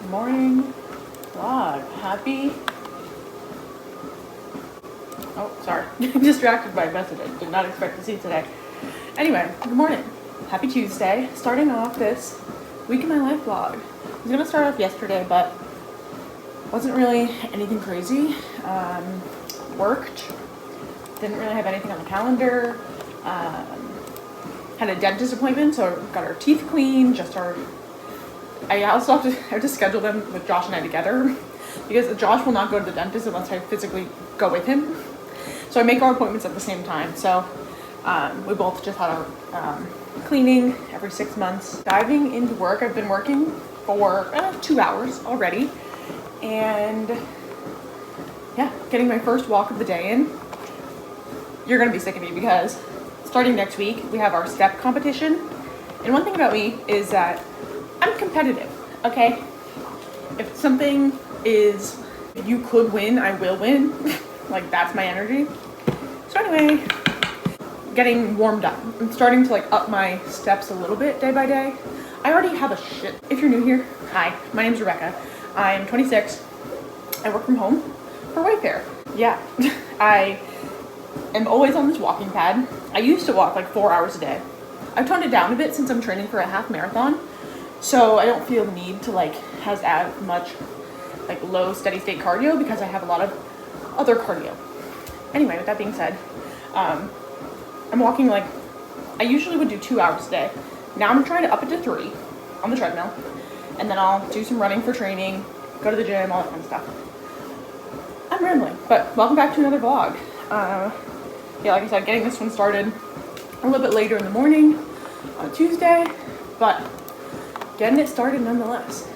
morning vlog. Happy. Oh, sorry. Distracted by a message I did not expect to see today. Anyway, good morning. Happy Tuesday. Starting off this week in my life vlog. I was gonna start off yesterday, but wasn't really anything crazy. Worked. Didn't really have anything on the calendar. Had a dentist appointment, so got our teeth cleaned. I also have to schedule them with Josh and I together because Josh will not go to the dentist unless I physically go with him. So I make our appointments at the same time. So we both just had our cleaning every 6 months. Diving into work, I've been working for 2 hours already. And yeah, getting my first walk of the day in. You're gonna be sick of me because starting next week, we have our step competition. And one thing about me is that I'm competitive, okay? If something is, if you could win, I will win. Like, that's my energy. So anyway, getting warmed up. I'm starting to up my steps a little bit day by day. I already have a shit. If you're new here, hi, my name's Rebecca. I'm 26. I work from home for Wayfair. Yeah, I am always on this walking pad. I used to walk 4 hours a day. I've toned it down a bit since I'm training for a half marathon. So I don't feel the need to has as much low steady state cardio because I have a lot of other cardio. Anyway, with that being said, I'm walking I usually would do 2 hours a day. Now I'm trying to up it to 3 on the treadmill. And then I'll do some running for training, go to the gym, all that kind of stuff. I'm rambling, but welcome back to another vlog. Yeah, like I said, getting this one started a little bit later in the morning on Tuesday, but getting it started nonetheless.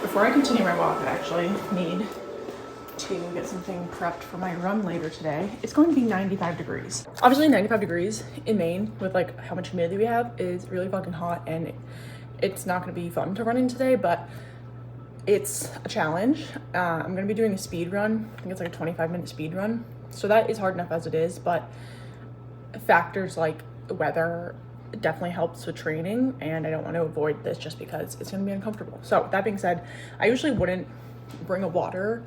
Before I continue my walk, I actually need to get something prepped for my run later today. It's going to be 95 degrees. Obviously 95 degrees in Maine with how much humidity we have is really fucking hot, and it's not going to be fun to run in today, but it's a challenge. I'm going to be doing a speed run. I think it's a 25-minute speed run. So that is hard enough as it is, but factors like weather definitely helps with training, and I don't want to avoid this just because it's going to be uncomfortable. So that being said, I usually wouldn't bring a water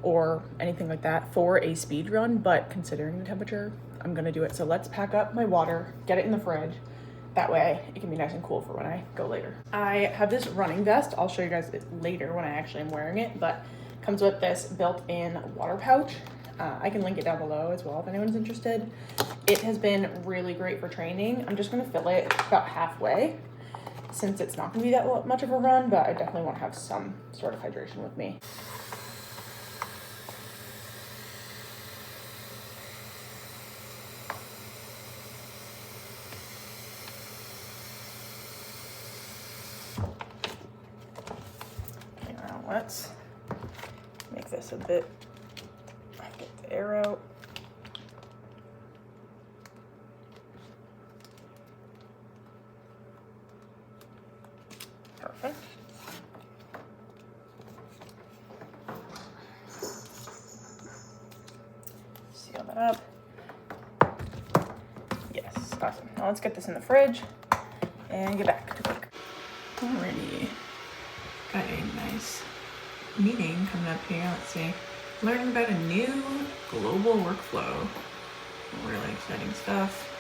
or anything like that for a speed run, but considering the temperature, I'm going to do it. So let's pack up my water, get it in the fridge. That way it can be nice and cool for when I go later. I have this running vest. I'll show you guys it later when I actually am wearing it, but it comes with this built-in water pouch. I can link it down below as well if anyone's interested. It has been really great for training. I'm just gonna fill it about halfway since it's not gonna be that much of a run, but I definitely want to have some sort of hydration with me. Okay, now let's make this a bit, get the air out. Perfect. Seal that up. Yes, awesome. Now let's get this in the fridge and get back to work. Alrighty. Got a nice meeting coming up here. Let's see. Learning about a new global workflow. Really exciting stuff.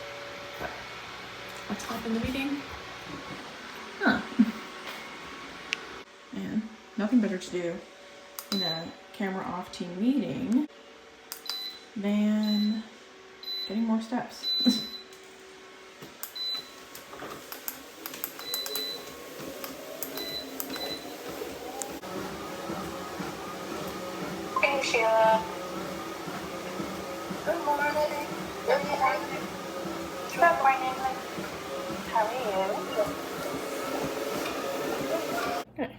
But What's up in the meeting? Huh. And nothing better to do in a camera off team meeting than getting more steps. Hey Sheila. Good morning. Good morning. Good morning. How are you? Okay.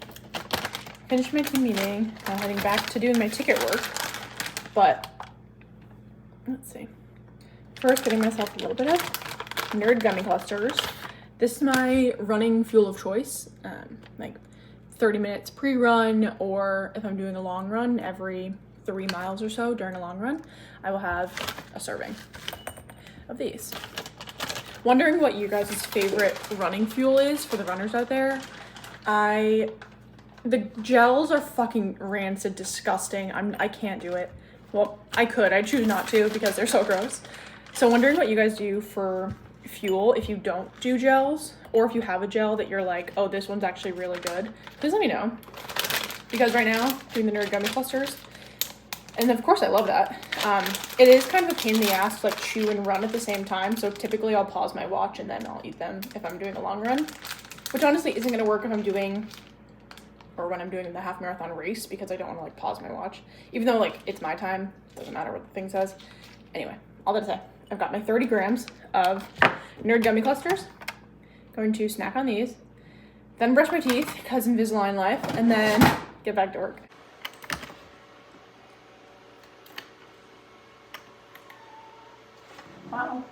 Finished my team meeting. I'm heading back to doing my ticket work. But let's see. First, getting myself a little bit of Nerd gummy clusters. This is my running fuel of choice. Like 30 minutes pre-run, or if I'm doing a long run, every 3 miles or so during a long run, I will have a serving of these. Wondering what you guys' favorite running fuel is for the runners out there. The gels are fucking rancid, disgusting. I can't do it. Well, I could. I choose not to because they're so gross. So wondering what you guys do for fuel if you don't do gels, or if you have a gel that you're like, oh, this one's actually really good. Please let me know. Because right now, doing the Nerd gummy clusters, and of course I love that. It is kind of a pain in the ass to like chew and run at the same time. So typically I'll pause my watch and then I'll eat them if I'm doing a long run, which honestly isn't gonna work if I'm doing, or when I'm doing the half marathon race, because I don't want to like pause my watch, even though like it's my time, doesn't matter what the thing says. Anyway, all that to say, I've got my 30 grams of Nerd gummy clusters. Going to snack on these, then brush my teeth because Invisalign life, and then get back to work. Wow.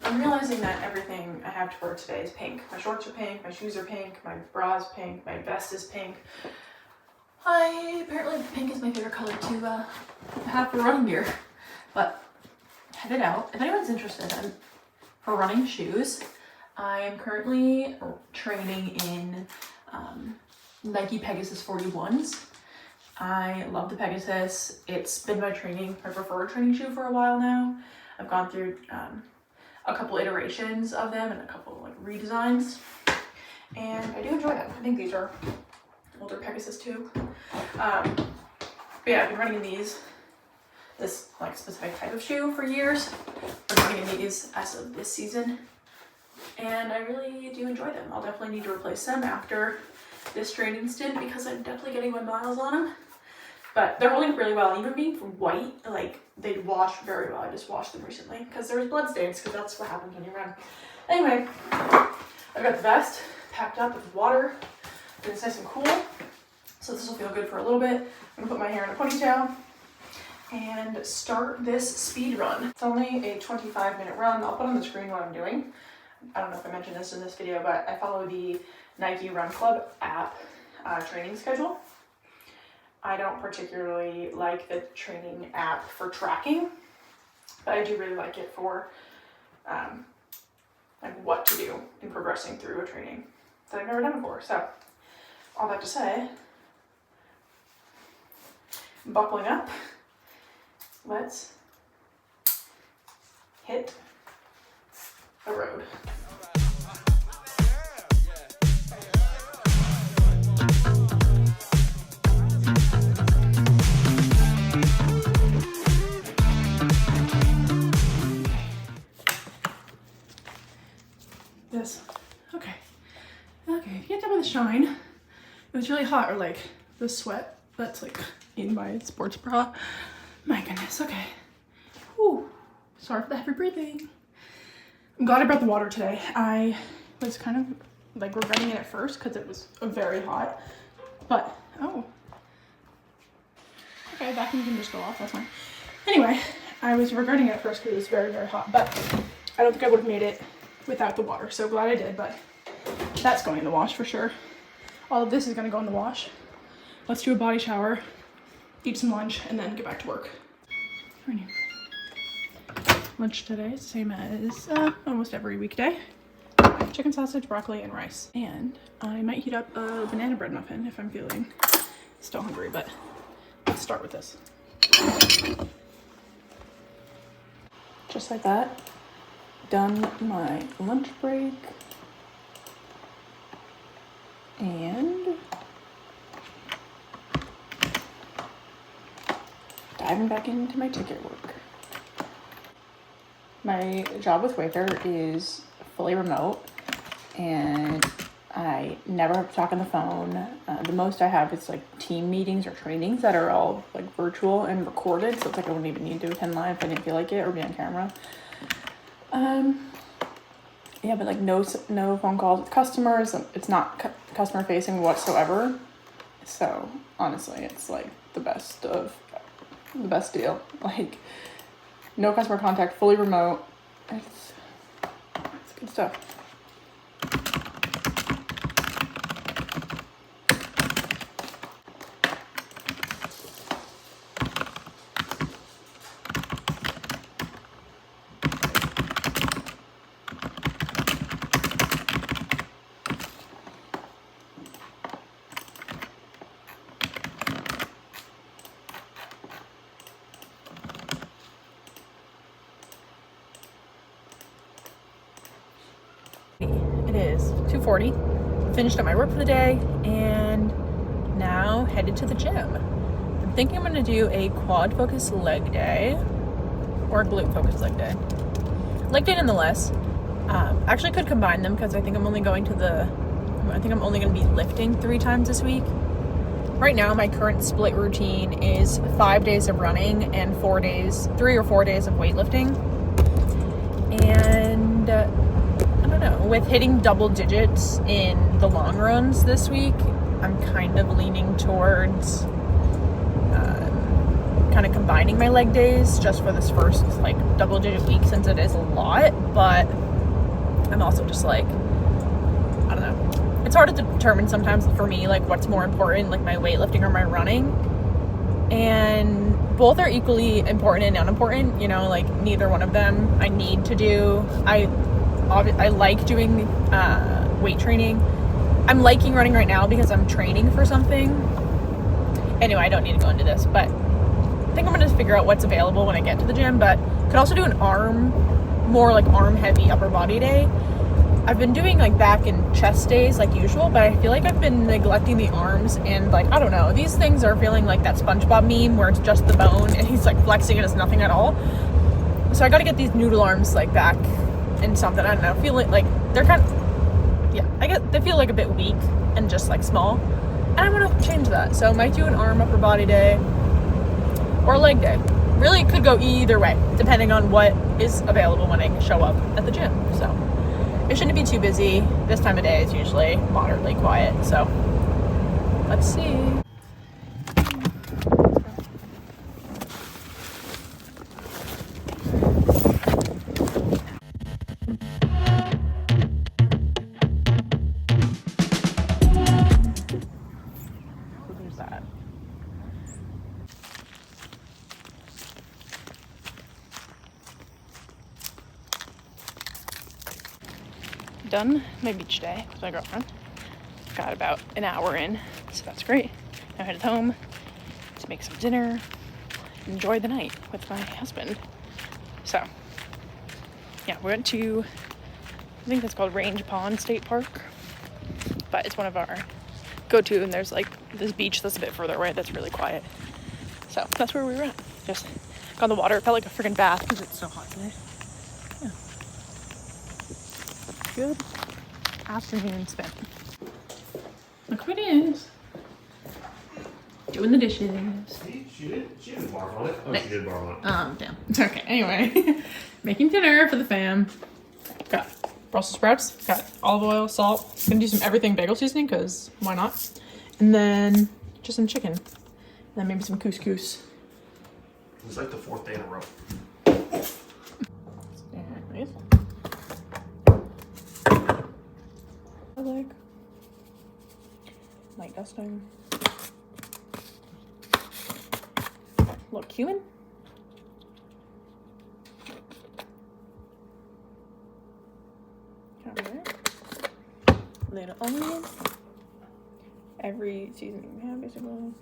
I'm realizing that everything I have to wear today is pink. My shorts are pink, my shoes are pink, my bra is pink, my vest is pink. Apparently pink is my favorite color to have for running gear. But headed out. If anyone's interested for running shoes, I am currently training in Nike Pegasus 41s. I love the Pegasus. It's been my preferred training shoe for a while now. I've gone through a couple iterations of them and a couple like redesigns, and I do enjoy them. I think these are older Pegasus too. But yeah, I've been running in this like specific type of shoe for years. I'm running in these as of this season, and I really do enjoy them. I'll definitely need to replace them after this training stint because I'm definitely getting my miles on them. But they're holding up really well. Even being white, like they wash very well. I just washed them recently because there was blood stains, because that's what happens when you run. Anyway, I've got the vest packed up with water, and it's nice and cool. So this will feel good for a little bit. I'm gonna put my hair in a ponytail and start this speed run. It's only a 25-minute run. I'll put on the screen what I'm doing. I don't know if I mentioned this in this video, but I follow the Nike Run Club app training schedule. I don't particularly like the training app for tracking, but I do really like it for like what to do in progressing through a training that I've never done before. So all that to say, buckling up, let's hit the road. Okay, if you get done with the shine, it was really hot, or like the sweat that's like in my sports bra. My goodness, okay. Whew. Sorry for the heavy breathing. I'm glad I brought the water today. I was kind of like regretting it at first because it was very hot, but okay, vacuum can just go off, that's fine. Anyway, I was regretting it at first because it was very, very hot, but I don't think I would have made it without the water. So glad I did, but that's going in the wash for sure. All of this is gonna go in the wash. Let's do a body shower, eat some lunch, and then get back to work. Morning. Lunch today, same as almost every weekday. Chicken sausage, broccoli, and rice. And I might heat up a banana bread muffin if I'm feeling still hungry, but let's start with this. Just like that, done my lunch break. And diving back into my ticket work. My job with Wayfair is fully remote, and I never have to talk on the phone. The most I have is like team meetings or trainings that are all like virtual and recorded, so it's like I wouldn't even need to attend live if I didn't feel like it or be on camera. Yeah, but like no phone calls with customers. It's not customer facing whatsoever. So honestly, it's like the best deal. Like no customer contact, fully remote. It's good stuff. It is 2:40. Finished up my work for the day and now headed to the gym. I'm thinking I'm going to do a quad focus leg day or a glute focus leg day. Leg day nonetheless. Actually could combine them because I think I'm only going to be lifting 3 times this week. Right now my current split routine is 5 days of running and 3 or 4 days of weightlifting. And I don't know, with hitting double digits in the long runs this week, I'm kind of leaning towards kind of combining my leg days just for this first like double digit week, since it is a lot. But I'm also just like, I don't know, it's hard to determine sometimes for me like what's more important, like my weightlifting or my running, and both are equally important and unimportant, you know, like neither one of them I need to do. I like doing weight training. I'm liking running right now because I'm training for something. Anyway, I don't need to go into this, but I think I'm going to figure out what's available when I get to the gym, but could also do an more like arm heavy upper body day. I've been doing like back and chest days like usual, but I feel like I've been neglecting the arms, and like, I don't know, these things are feeling like that SpongeBob meme where it's just the bone and he's like flexing it as nothing at all. So I got to get these noodle arms like back in something, I don't know, feel like they're kind of, yeah, I get, they feel like a bit weak and just like small, and I want to change that. So I might do an arm upper body day or a leg day. Really, it could go either way depending on what is available when I show up at the gym. So it shouldn't be too busy. This time of day is usually moderately quiet, so let's see. There's that. Done my beach day with my girlfriend. Got about an hour in, so that's great. Now headed home to make some dinner, enjoy the night with my husband. So yeah, we went to, I think that's called Range Pond State Park, but it's one of our go-to, and there's like this beach that's a bit further away that's really quiet. So that's where we were at. Just got in the water. It felt like a freaking bath because it's so hot today. Yeah. Good afternoon spent. Look who it is. Doing the dishes. She didn't barf on it. Oh, she did barf on it. Damn. It's okay. Anyway, making dinner for the fam. Got Brussels sprouts, got olive oil, salt. Gonna do some everything bagel seasoning because why not? And then just some chicken. And then maybe some couscous. It's like the 4th day in a row. Nice. I like light dusting. Little cumin. Little onion. Every seasoning we have, basically.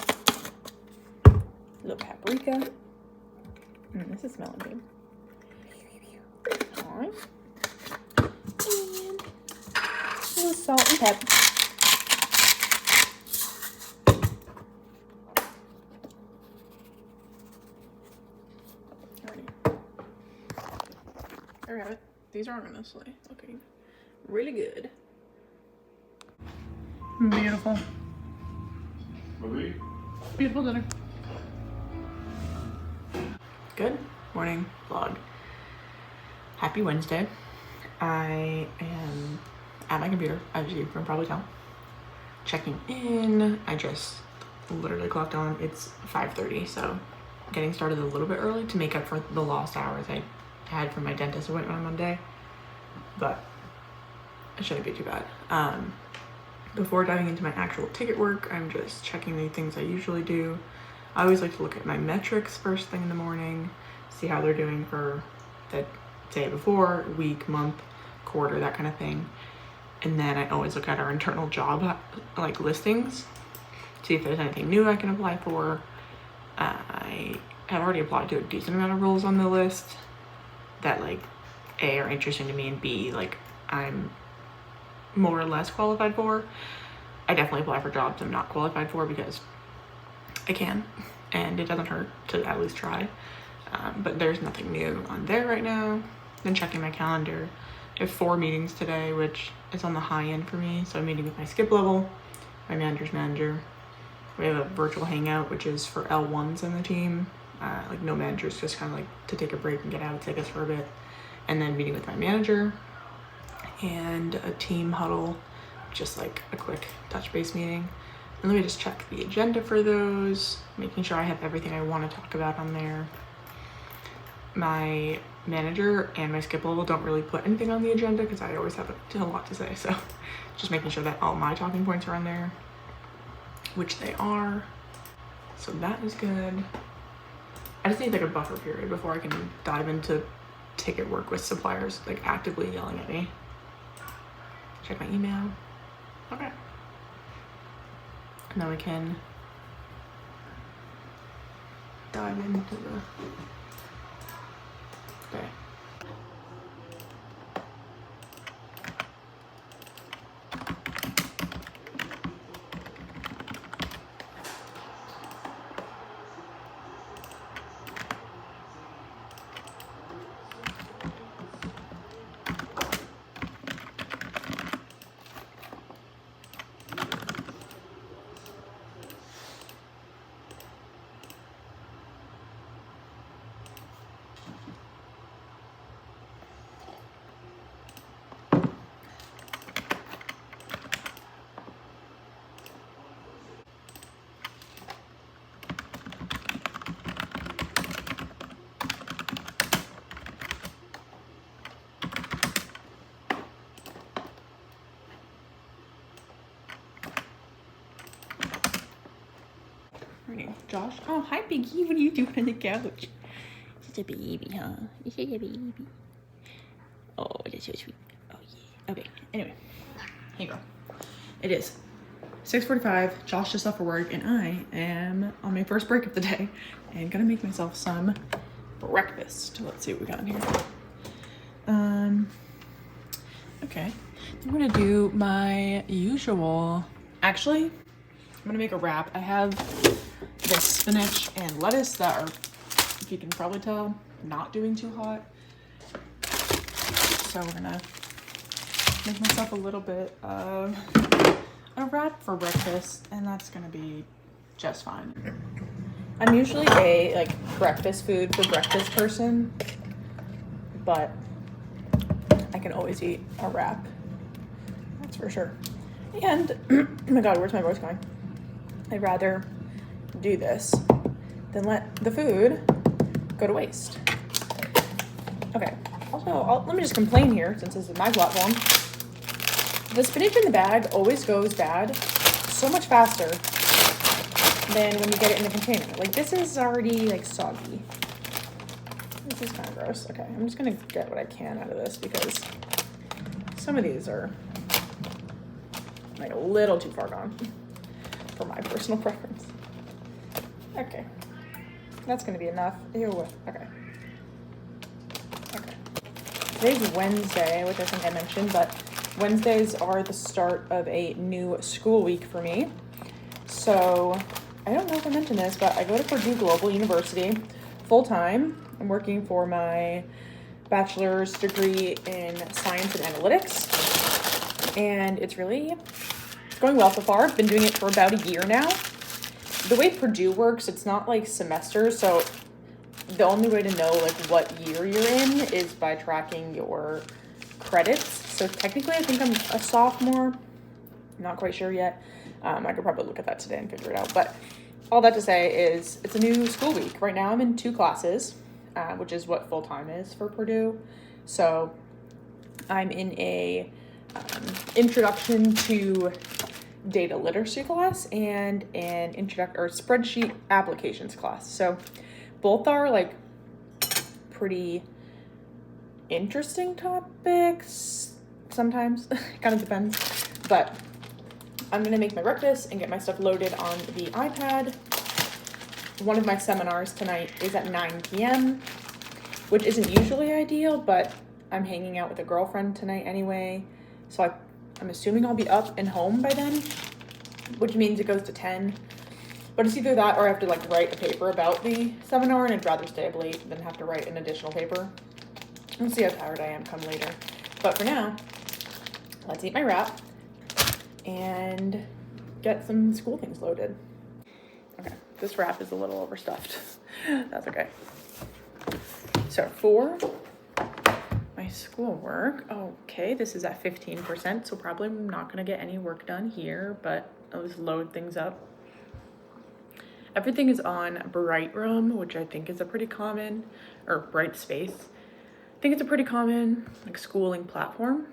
Little paprika. This is smelling good. Alright. And a little salt and pepper. Alrighty. There we have it. These are honestly looking really good. Beautiful. Beautiful dinner. Good morning vlog. Happy Wednesday. I am at my computer, as you can probably tell. Checking in. I just literally clocked on. It's 5:30, so getting started a little bit early to make up for the lost hours I had from my dentist appointment on Monday. But it shouldn't be too bad. Before diving into my actual ticket work, I'm just checking the things I usually do. I always like to look at my metrics first thing in the morning, see how they're doing for the day before, week, month, quarter, that kind of thing. And then I always look at our internal job like listings, see if there's anything new I can apply for. I have already applied to a decent amount of roles on the list that like A, are interesting to me, and B, like I'm more or less qualified for. I definitely apply for jobs I'm not qualified for because I can, and it doesn't hurt to at least try. But there's nothing new on there right now. Then checking my calendar, I have 4 meetings today, which is on the high end for me. So I'm meeting with my skip level, my manager's manager. We have a virtual hangout, which is for L1s in the team. Like no managers, just kind of like to take a break and get out, take us for a bit. And then meeting with my manager and a team huddle, just like a quick touch base meeting. And let me just check the agenda for those, making sure I have everything I want to talk about on there. My manager and my skip level don't really put anything on the agenda because I always have a lot to say. So just making sure that all my talking points are on there, which they are. So that is good. I just need like a buffer period before I can dive into ticket work with suppliers like actively yelling at me. Check my email. Okay. And then we can dive into the day. Josh. Oh, hi, Biggie. What are you doing on the couch? Such a baby, huh? You're such a baby. Oh, that's so sweet. Oh, yeah. Okay. Anyway, here you go. It is 6:45. Josh just left for work, and I am on my first break of the day and gonna make myself some breakfast. Let's see what we got in here. Okay. I'm gonna do my usual. Actually, I'm gonna make a wrap. I have this spinach and lettuce that are, if you can probably tell, not doing too hot. So we're gonna make myself a little bit of a wrap for breakfast, and that's gonna be just fine. I'm usually a like breakfast food for breakfast person, but I can always eat a wrap. That's for sure. And oh my god, where's my voice going? I'd rather do this than let the food go to waste. Okay, Also, let me just complain here, since this is my platform. The spinach in the bag always goes bad so much faster than when you get it in the container. Like, this is already, like, soggy. This is kind of gross. Okay, I'm just gonna get what I can out of this because some of these are, like, a little too far gone for my personal preference. Okay. That's gonna be enough. Ew. Okay. Okay. Today's Wednesday, which I think I mentioned, but Wednesdays are the start of a new school week for me. So, I don't know if I mentioned this, but I go to Purdue Global University full-time. I'm working for my bachelor's degree in science and analytics. And it's going well so far. I've been doing it for about a year now. The way Purdue works, it's not like semesters, so the only way to know like what year you're in is by tracking your credits. So technically I think I'm a sophomore. I'm not quite sure yet. I could probably look at that today and figure it out. But all that to say is it's a new school week. Right now I'm in 2 classes, which is what full-time is for Purdue. So I'm in a introduction to data literacy class and an spreadsheet applications class. So both are like pretty interesting topics sometimes. Kind of depends. But I'm gonna make my breakfast and get my stuff loaded on the iPad. One of my seminars tonight is at 9 p.m., which isn't usually ideal, but I'm hanging out with a girlfriend tonight anyway. So I'm assuming I'll be up and home by then, which means it goes to 10. But it's either that or I have to like write a paper about the seminar, and I'd rather stay up late than have to write an additional paper. We'll see how tired I am come later. But for now, let's eat my wrap and get some school things loaded. Okay, this wrap is a little overstuffed. That's okay. So for my schoolwork, okay, this is at 15%, so probably I'm not gonna get any work done here, but I'll just load things up. Everything is on Bright Room, which I think is a pretty common, or Bright Space. I think it's a pretty common like schooling platform.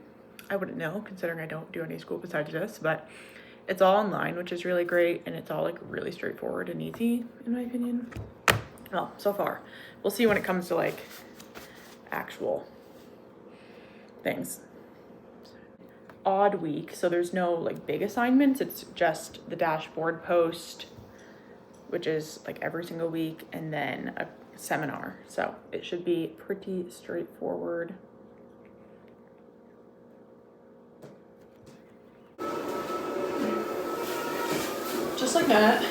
I wouldn't know considering I don't do any school besides this, but it's all online, which is really great, and it's all like really straightforward and easy in my opinion. Well, so far. We'll see when it comes to like actual things. Odd week, so there's no like big assignments. It's just the dashboard post, which is like every single week, and then a seminar. So it should be pretty straightforward. Just like that,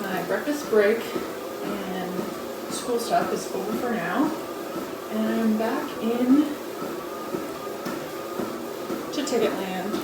my breakfast break and school stuff is over for now. And I'm back in to Ticketland.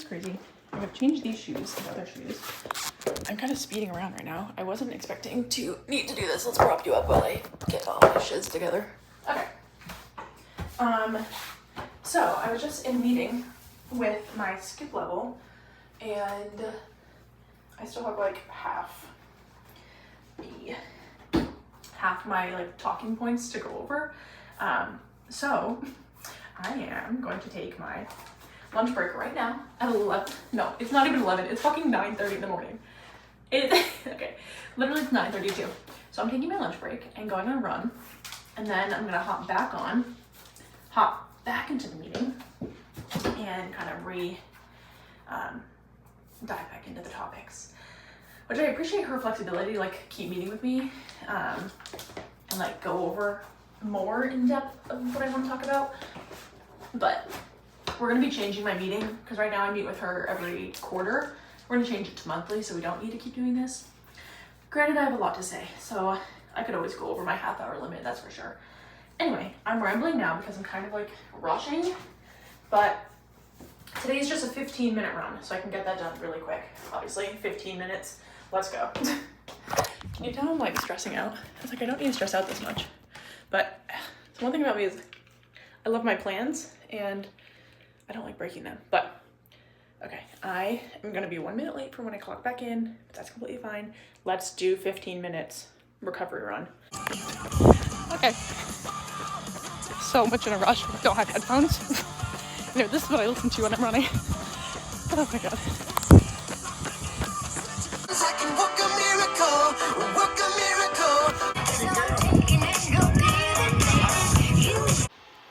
Crazy. I have changed these shoes and other shoes. I'm kind of speeding around right now. I wasn't expecting to need to do this. Let's prop you up while I get all my shiz together. Okay. So I was just in a meeting with my skip level, and I still have like half my like talking points to go over. So I am going to take my lunch break right now at 11. No, it's not even 11. It's fucking 9:30 in the morning. Okay, literally it's 9:32. So I'm taking my lunch break and going on a run, and then I'm gonna hop back into the meeting and kind of dive back into the topics, which I appreciate her flexibility, like keep meeting with me and like go over more in depth of what I want to talk about. But we're gonna be changing my meeting because right now I meet with her every quarter. We're gonna change it to monthly, so we don't need to keep doing this. Granted, I have a lot to say, so I could always go over my half-hour limit, that's for sure. Anyway, I'm rambling now because I'm kind of like rushing, but today's just a 15-minute run, so I can get that done really quick. Obviously, 15 minutes, let's go. Can you tell I'm like stressing out? It's like I don't need to stress out this much, but the one thing about me is I love my plans and I don't like breaking them, but okay, I am gonna be 1 minute late for when I clock back in, but that's completely fine. Let's do 15 minutes recovery run. Okay, so much in a rush, don't have headphones. You know, this is what I listen to when I'm running. Oh my God.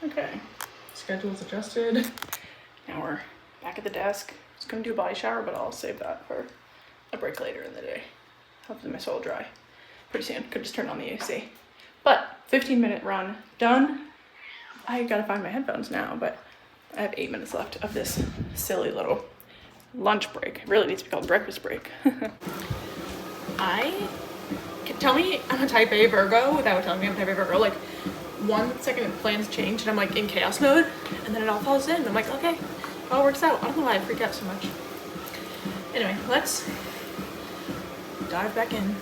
Okay, schedule's adjusted. Now we're back at the desk. I was gonna do a body shower, but I'll save that for a break later in the day. Hopefully my soul will dry pretty soon. Could just turn on the AC. But 15-minute run done. I gotta find my headphones now, but I have 8 minutes left of this silly little lunch break. It really needs to be called breakfast break. Tell me I'm a type A Virgo without telling me I'm a type A Virgo. Like 1 second plans change and I'm like in chaos mode, and then it all falls in. I'm like, okay, it all works out. I don't know why I freak out so much. Anyway, let's dive back in.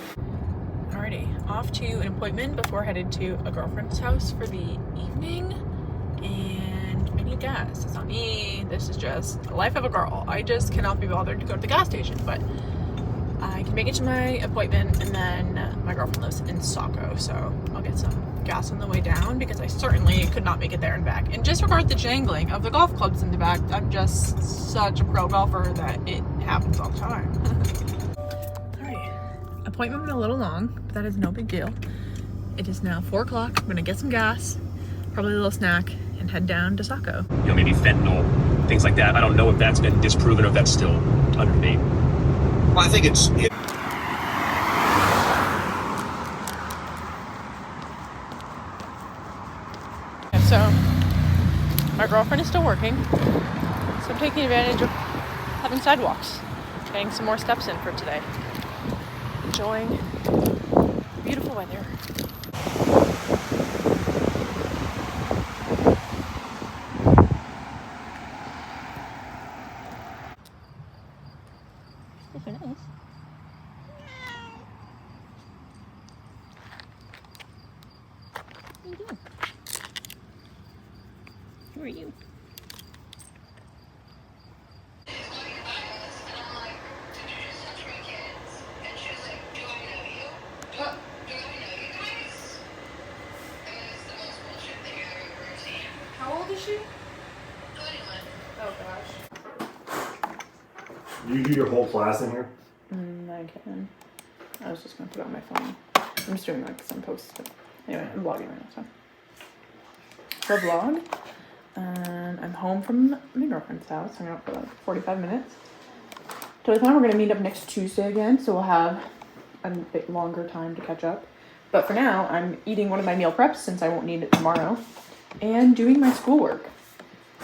Alrighty, off to an appointment before headed to a girlfriend's house for the evening, and I need gas. It's not me, this is just the life of a girl. I just cannot be bothered to go to the gas station, but I can make it to my appointment, and then my girlfriend lives in Casco, so I'll get some gas on the way down because I certainly could not make it there and back. And disregard the jangling of the golf clubs in the back. I'm just such a pro golfer that it happens all the time. Alright, appointment went a little long, but that is no big deal. It is now 4 o'clock. I'm gonna get some gas, probably a little snack, and head down to Casco. You know, maybe fentanyl, things like that. I don't know if that's been disproven or if that's still under debate. Well, I think it's... So, my girlfriend is still working, so I'm taking advantage of having sidewalks, getting some more steps in for today. Enjoying beautiful weather. These are nice. What are you doing? Who are you? How old is she? 21. Oh gosh. You do your whole class in here? I can. I was just gonna put it on my phone. I'm just doing like some posts, but anyway, I'm vlogging right now, so. For a vlog, I'm home from my girlfriend's house. I'm out for like 45 minutes. Totally fine. We're gonna meet up next Tuesday again, so we'll have a bit longer time to catch up. But for now, I'm eating one of my meal preps since I won't need it tomorrow, and doing my schoolwork.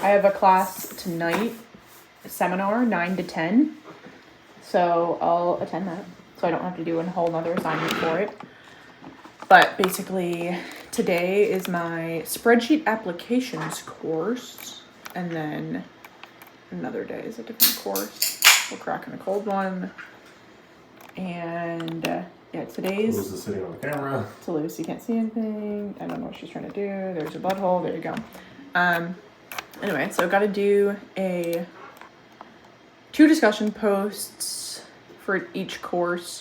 I have a class tonight, a seminar, 9 to 10. So I'll attend that, so I don't have to do a whole nother assignment for it. But basically, today is my spreadsheet applications course, and then another day is a different course. We're cracking a cold one, and yeah, today's... Who's the sitting on the camera? To Lucy, can't see anything. I don't know what she's trying to do. There's a butthole. There you go. Anyway, so got to do 2 discussion posts for each course,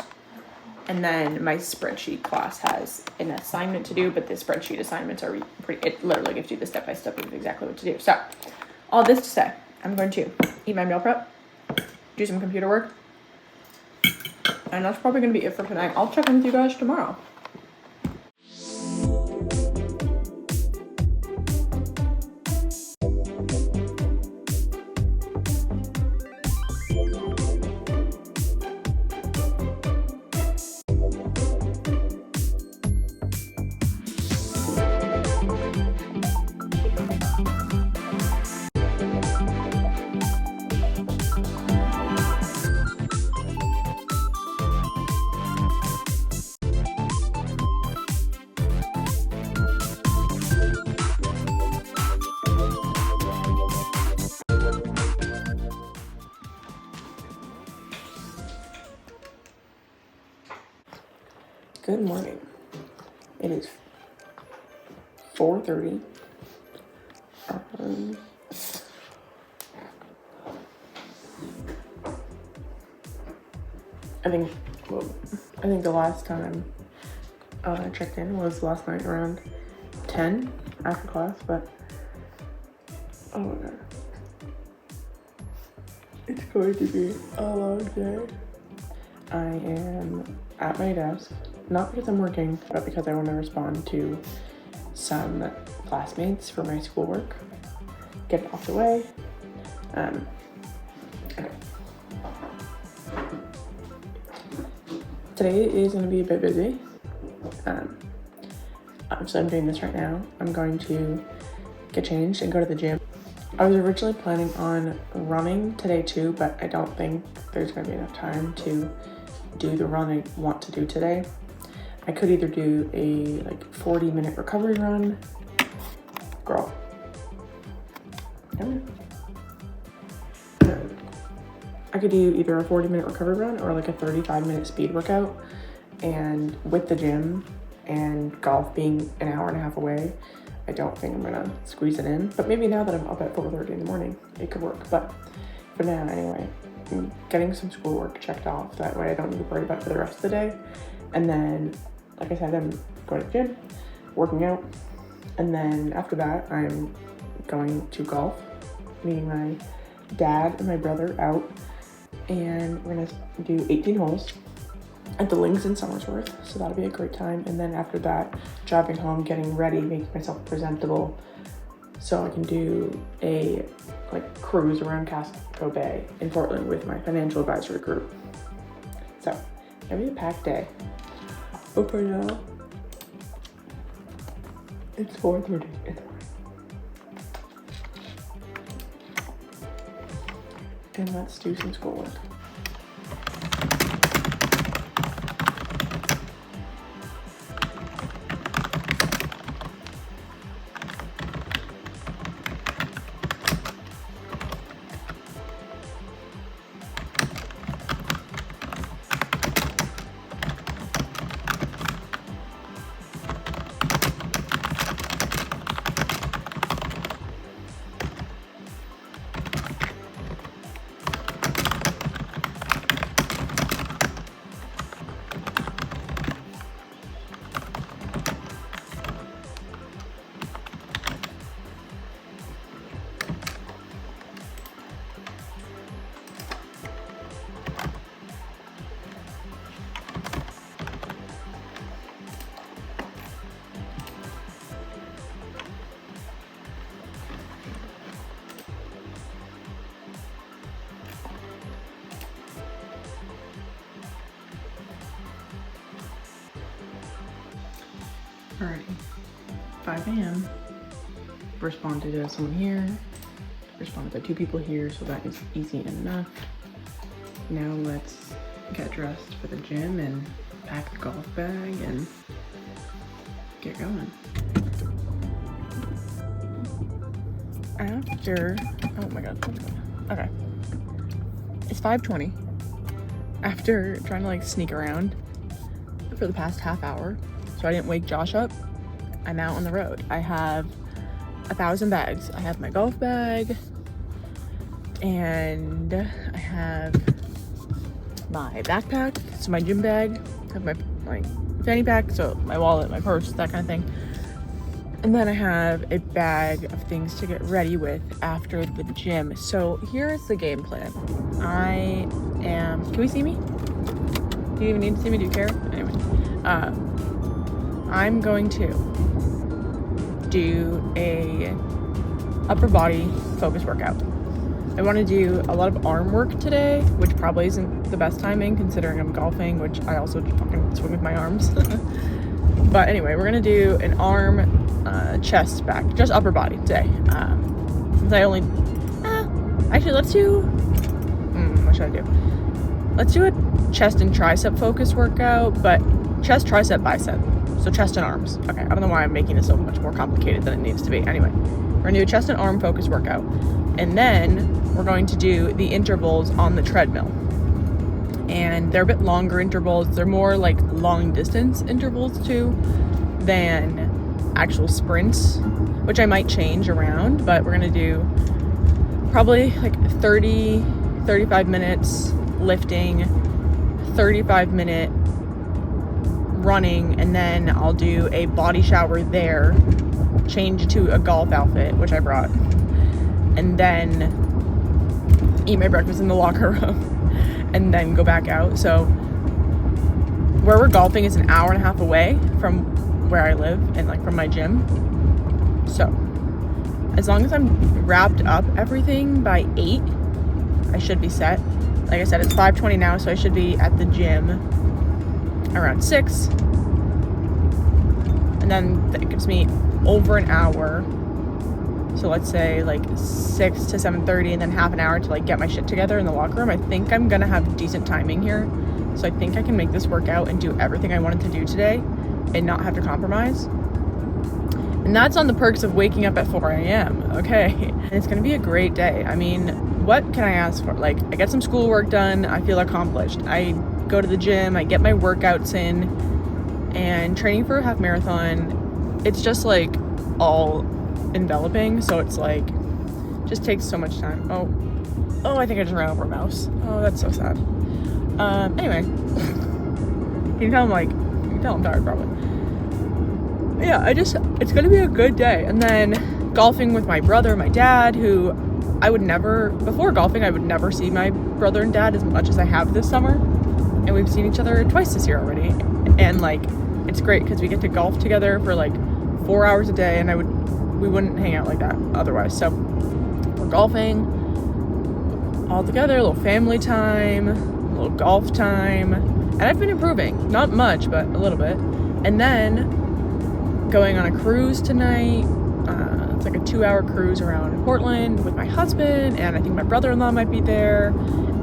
and then my spreadsheet class has an assignment to do, but the spreadsheet assignments are pretty, it literally gives you the step-by-step of exactly what to do. So all this to say, I'm going to eat my meal prep, do some computer work, And that's probably gonna be it for tonight. I'll check in with you guys tomorrow. Good morning. It is 4:30. I think the last time I checked in was last night around 10 after class, but oh my god. It's going to be a long day. I am at my desk, not because I'm working, but because I want to respond to some classmates for my schoolwork. Get it off the way. Okay. Today is going to be a bit busy. So I'm doing this right now. I'm going to get changed and go to the gym. I was originally planning on running today too, but I don't think there's going to be enough time to do the run I want to do today. I could either do a 40-minute recovery run. Girl. I could do either a 40-minute recovery run or like a 35-minute speed workout. And with the gym and golf being an hour and a half away, I don't think I'm gonna squeeze it in. But maybe now that I'm up at 4:30 in the morning, it could work. But for now, anyway, I'm getting some schoolwork checked off. That way I don't need to worry about it for the rest of the day. And then, like I said, I'm going to the gym, working out. And then after that, I'm going to golf, meeting my dad and my brother out. And we're gonna do 18 holes at the Links in Somersworth. So that'll be a great time. And then after that, driving home, getting ready, making myself presentable so I can do a cruise around Casco Bay in Portland with my financial advisory group. So it'll be a packed day. But for now, it's 4:30 in the morning. And let's do some schoolwork. Alrighty, 5 a.m. Responded to someone here, responded to 2 people here, so that is easy enough. Now let's get dressed for the gym and pack the golf bag and get going. After, oh my god, okay. It's 5:20. After trying to sneak around for the past half hour, so I didn't wake Josh up, I'm out on the road. I have 1,000 bags. I have my golf bag, and I have my backpack, so my gym bag, I have my fanny pack, so my wallet, my purse, that kind of thing. And then I have a bag of things to get ready with after the gym. So here's the game plan. Can we see me? Do you even need to see me? Do you care? Anyway, I'm going to do a upper body focus workout. I want to do a lot of arm work today, which probably isn't the best timing considering I'm golfing, which I also fucking swing with my arms. But anyway, we're gonna do an arm, chest, back, just upper body today. Since I only, actually let's do, what should I do? Let's do a chest and tricep focus workout, but chest, tricep, bicep. So chest and arms. Okay, I don't know why I'm making it so much more complicated than it needs to be. Anyway, we're gonna do a chest and arm focus workout. And then we're going to do the intervals on the treadmill. And they're a bit longer intervals. They're more like long distance intervals too than actual sprints, which I might change around, but we're gonna do probably like 35 minutes lifting, 35-minute running, and then I'll do a body shower there, change to a golf outfit, which I brought, and then eat my breakfast in the locker room and then go back out. So where we're golfing is an hour and a half away from where I live and like from my gym. So as long as I'm wrapped up everything by 8, I should be set. Like I said, it's 5:20 now, so I should be at the gym around 6. And then that gives me over an hour. So let's say like 6 to 7:30, and then half an hour to like get my shit together in the locker room. I think I'm gonna have decent timing here. So I think I can make this work out and do everything I wanted to do today and not have to compromise. And that's on the perks of waking up at 4 a.m. Okay. And it's gonna be a great day. I mean, what can I ask for? Like, I get some schoolwork done, I feel accomplished. I go to the gym, I get my workouts in, and training for a half marathon, it's just like all enveloping, so it's like just takes so much time. Oh, I think I just ran over a mouse. Oh, that's so sad. Anyway, you can tell I'm tired probably. Yeah, it's gonna be a good day. And then golfing with my brother, my dad, who before golfing I would never see my brother and dad as much as I have this summer, and we've seen each other twice this year already, and like it's great because we get to golf together for like 4 hours a day, and we wouldn't hang out like that otherwise. So we're golfing all together, a little family time, a little golf time, and I've been improving, not much but a little bit. And then going on a cruise tonight. It's like a 2-hour cruise around Portland with my husband, and I think my brother-in-law might be there,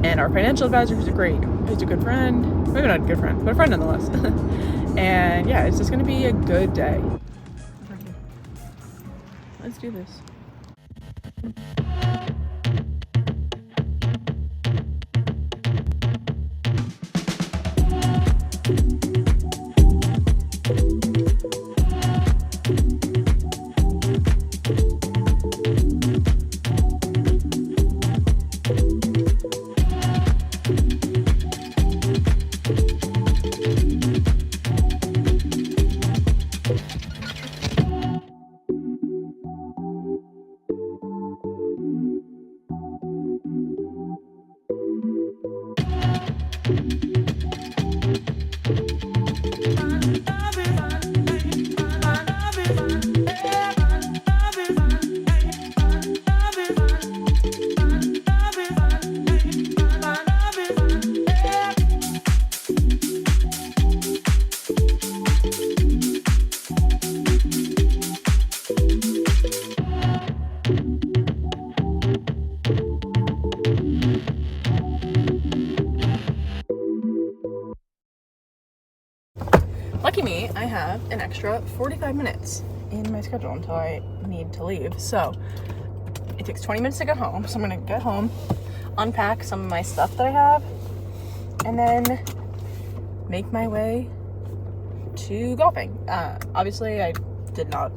and our financial advisor, who's a good friend, maybe not a good friend, but a friend nonetheless. And yeah, it's just gonna be a good day. Let's do this. Lucky me, I have an extra 45 minutes in my schedule until I need to leave. So it takes 20 minutes to get home. So I'm gonna get home, unpack some of my stuff that I have, and then make my way to golfing. Obviously I did not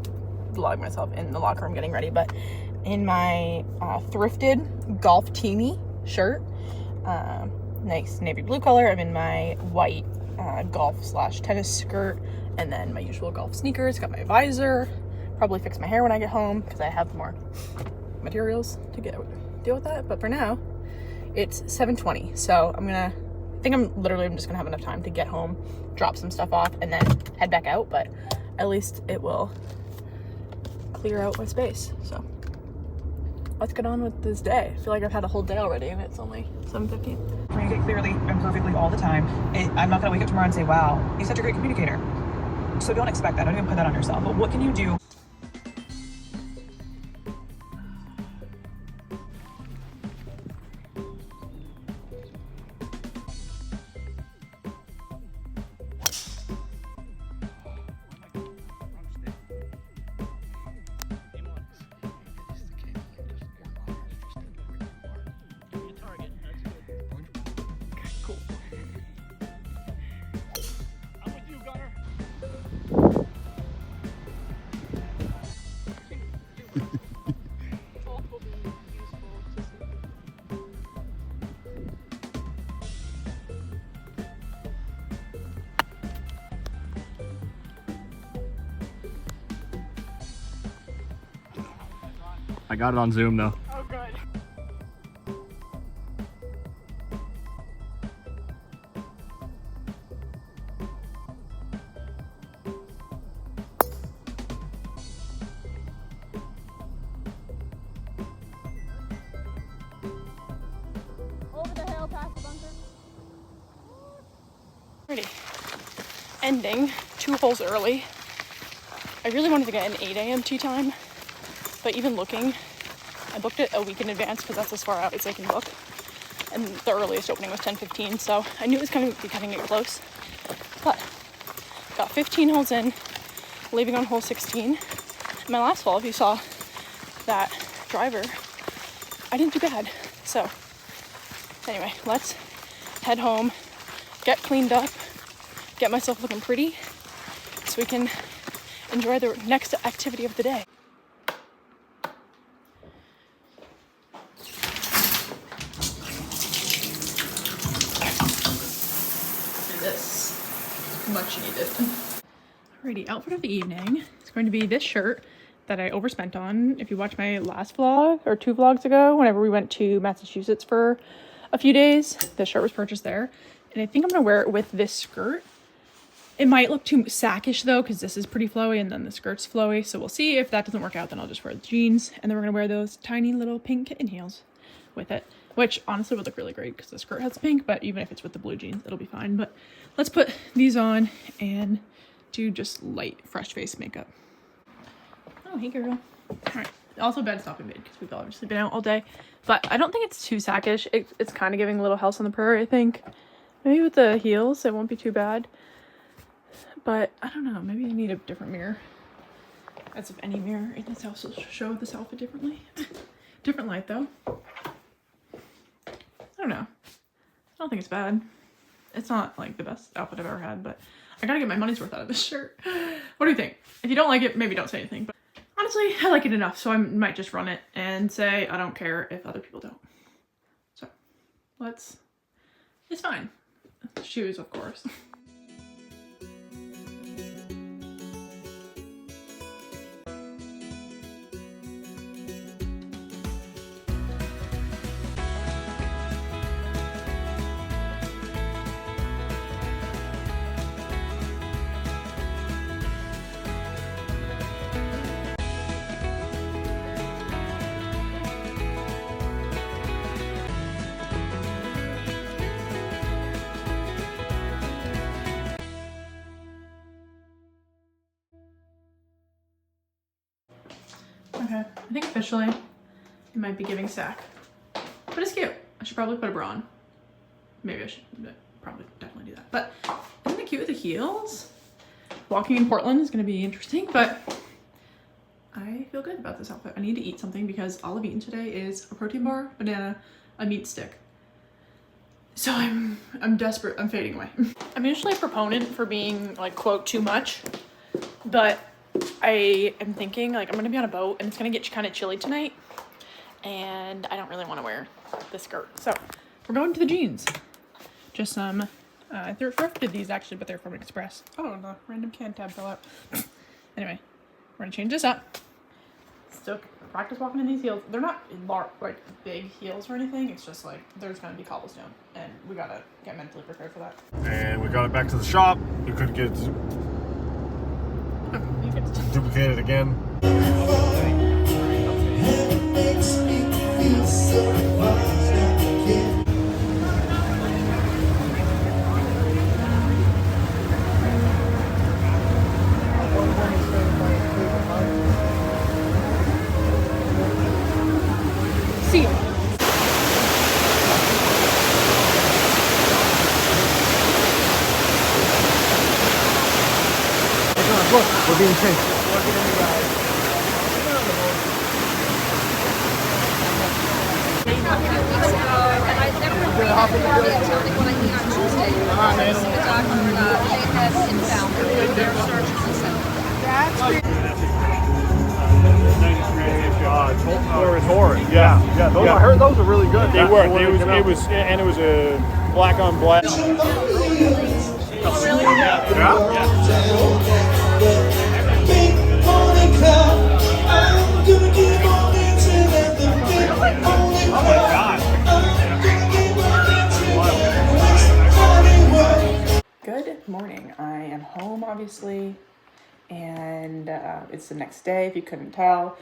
vlog myself in the locker room getting ready, but in my thrifted golf teamy shirt, nice navy blue color. I'm in my white golf / tennis skirt, and then my usual golf sneakers. Got my visor. Probably fix my hair when I get home because I have more materials to deal with that. But for now, it's 7:20, so I think I'm just gonna have enough time to get home, drop some stuff off, and then head back out, but at least it will clear out my space. So let's get on with this day. I feel like I've had a whole day already and it's only 7:15. Communicate clearly and perfectly all the time. I'm not gonna wake up tomorrow and say, wow, he's such a great communicator. So don't expect that. Don't even put that on yourself. But what can you do? I got it on Zoom though. Oh, good. Over the hill past the bunker. Ready. Ending 2 holes early. I really wanted to get an 8 a.m. tee time, but even looking, I booked it a week in advance because that's as far out as I can book. And the earliest opening was 10:15, so I knew it was kind of be cutting it close. But got 15 holes in, leaving on hole 16. My last hole, if you saw that driver, I didn't do bad. So anyway, let's head home, get cleaned up, get myself looking pretty, so we can enjoy the next activity of the day. This much needed. Alrighty, outfit of the evening is going to be this shirt that I overspent on. If you watched my last vlog or 2 vlogs ago, whenever we went to Massachusetts for a few days, this shirt was purchased there. And I think I'm gonna wear it with this skirt. It might look too sackish though, because this is pretty flowy and then the skirt's flowy. So we'll see. If that doesn't work out, then I'll just wear the jeans. And then we're gonna wear those tiny little pink kitten heels with it, which honestly would look really great because the skirt has pink, but even if it's with the blue jeans, it'll be fine. But let's put these on and do just light fresh face makeup. Oh, hey girl. All right. Also bed stopping mid because we've obviously been out all day, but I don't think it's too sackish. It's kind of giving a little House on the Prairie, I think. Maybe with the heels, it won't be too bad. But I don't know, maybe I need a different mirror. As if any mirror in this house will show this outfit differently. Different light though. I don't know. I don't think it's bad. It's not like the best outfit I've ever had, but I gotta get my money's worth out of this shirt. What do you think? If you don't like it, maybe don't say anything. But honestly, I like it enough, so I might just run it and say I don't care if other people don't. So it's fine. Shoes, of course. Okay, I think officially it might be giving sack, but it's cute. I should probably put a bra on. Maybe I should probably definitely do that. But isn't it cute with the heels? Walking in Portland is going to be interesting, but I feel good about this outfit. I need to eat something because all I've eaten today is a protein bar, banana, a meat stick. So I'm desperate. I'm fading away. I'm usually a proponent for being like, quote, too much, but I am thinking like I'm gonna be on a boat and it's gonna get kind of chilly tonight and I don't really want to wear the skirt, so we're going to the jeans. Just some I thrifted these actually, but they're from Express. Oh, the random can tab fell out. Anyway, we're gonna change this up, still practice walking in these heels. They're not like big heels or anything. It's just like there's gonna be cobblestone, and we gotta get mentally prepared for that. And we got it back to the shop. We couldn't get it You could duplicated again. see you. Look, we're being chased. Torrid. Yeah. Those, I heard those are really good. They were. It was a black on black. Good morning. I am home, obviously, and it's the next day, if you couldn't tell.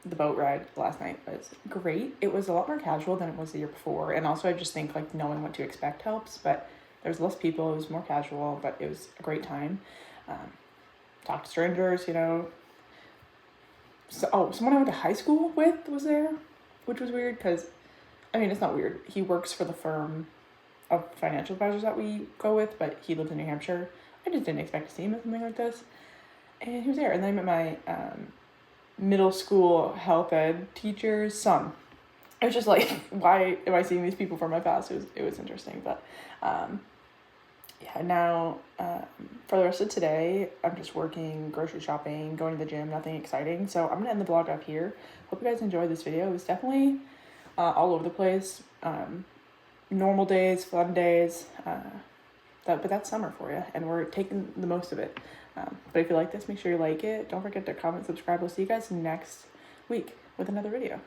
The boat ride last night was great. It was a lot more casual than it was the year before, and also I just think like knowing what to expect helps, but there's less people, it was more casual, but it was a great time. Talked to strangers, you know. So, someone I went to high school with was there, which was weird because, I mean, it's not weird. He works for the firm of financial advisors that we go with, but he lives in New Hampshire. I just didn't expect to see him at something like this. And he was there. And then I met my middle school health ed teacher's son. I was just like, why am I seeing these people from my past? It was interesting. But yeah, now for the rest of today, I'm just working, grocery shopping, going to the gym, nothing exciting. So I'm going to end the vlog up here. Hope you guys enjoyed this video. It was definitely all over the place. Normal days, fun days, but that's summer for you, and we're taking the most of it. But if you like this, make sure you like it. Don't forget to comment, subscribe. We'll see you guys next week with another video.